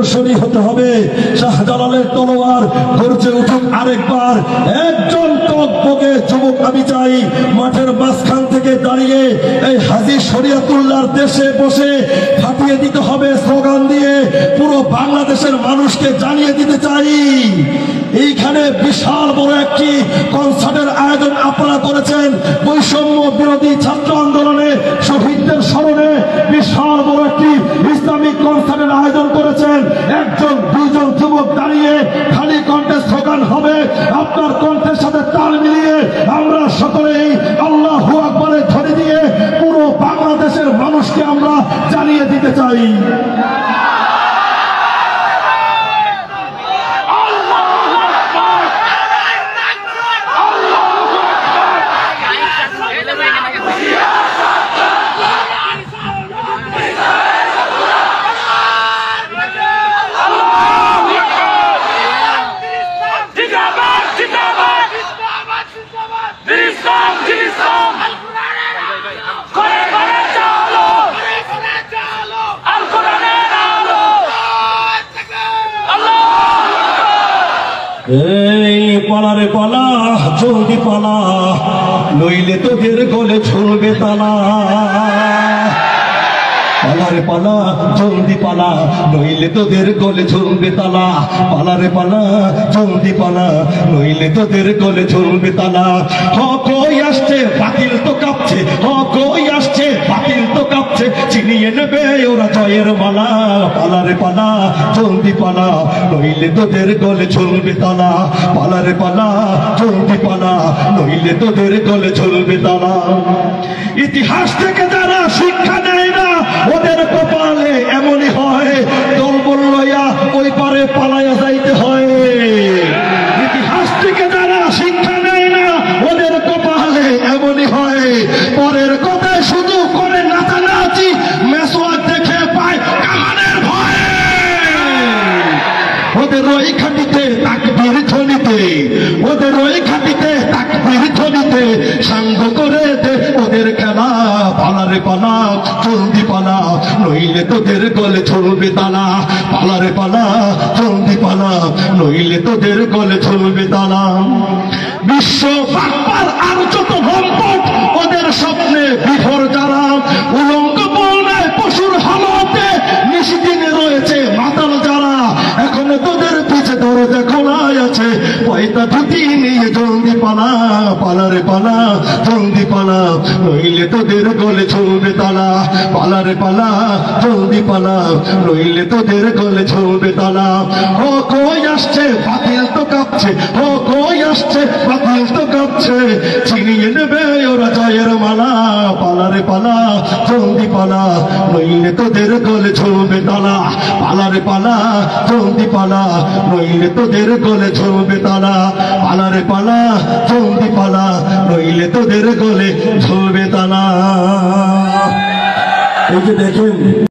উত্তরসূরি হতে হবে। শাহজালালের তলোয়ার গর্জে উঠুক আরেকবার। একজন টকবকে যুবক আমি চাই মাঠের মাঝখান থেকে দাঁড়িয়ে এই হাজী শরিয়তুল্লাহর দেশে বসে ফাটিয়ে দিতে হবে স্লোগান দিয়ে। পুরো বাংলাদেশের মানুষকে জানিয়ে দিতে চাই এইখানে বিশাল বড় একটি কনসার্টের আয়োজন আপনারা করেছেন। বৈষম্য বিরোধী ছাত্র আন্দোলনে শহীদদের স্মরণে বিশাল বড় একটি ইসলামিক কনসার্টের আয়োজন করেছেন। একজন দুইজন যুবক দাঁড়িয়ে খালি কণ্ঠে স্লোগান হবে। আপনার কণ্ঠের সাথে তাল মিলিয়ে আমরা সকলেই আল্লাহু আকবারের ধ্বনি দিয়ে পুরো বাংলাদেশের মানুষকে আমরা জানিয়ে দিতে চাই। এই পালারে পালা জলদি পালা নইলে তোদের গলে ঝুলবে তালা। পালারে পালা জলদি পালা নইলে তোদের গলে ঝুলবে তালা। পালারে পালা জলদি পালা নইলে তোদের গলে ঝুলবে তালা। হক ওই আসছে বাতিল তো কাঁপছে, হক ওই আসছে বাতিল তো কাঁপছে, চিনিয়ে নেবে ওরা জয়ের মালা। পালারে পালা জলদি পালা নইলে তোদের গলে ঝুলবে তালা। পালারে পালা জলদি পালা নইলে তোদের গলে ঝুলবে তালা। ইতিহাস থেকে যারা শিক্ষা নেয় না ওদের কপালে এমনই হয়, দলবল লইয়া ওই পারে পালাইয়া যাইতে হয়। ইতিহাস থেকে যারা শিক্ষা নেয় না ওদের কপালে এমনই হয়, পরের কথায় শুধু করে নাচানাচি মেসোয়াক দেখে পায় কামানের ভয়ে। ওদের ওই খাটিতে তাকবীর ধ্বনিতে, ওদের ওই খাটিতে তাকবীর ধ্বনিতে সাঙ্গ করে দে ওদের খেলা। পালারে পালা জলদি পালা নইলে তোদের গলে ঝুলবে তালা। পালারে পালা জলদি পালা নইলে তোদের গলে ঝুলবে তালা। বিশ্ব বাংলার আর যত লম্পট ওদের স্বপ্নে বিভোর যারা, উলঙ্গ বলনায় পশুর হালতে নিশিদিনে রয়েছে মাতাল যারা। এখনো তোদের পিছে দরজা খোলাই আছে, পয়তা ধুতি নিয়ে জলদি পালা। পালারে পালা জলদি পালা নইলে তোদের গলে ঝুলবে তালা। পালারে পালা জলদি পালা নইলে তোদের গলে ঝুলবে তালা। ও কই আসছে বাতিল তো কাঁপছে, ও কই আসছে বাতিল তো কাঁপছে, চিনিয়ে নেবে ওরা জয়ের মালা। পালারে পালা জলদি পালা নইলে তোদের গলে ঝুলবে তালা। পালারে পালা জলদি পালা নইলে তোদের গলে ঝুলবে তালা। পালারে পালা জলদি পালা নইলে তোদের গলে ঝুলবে তালা। এই যে দেখেন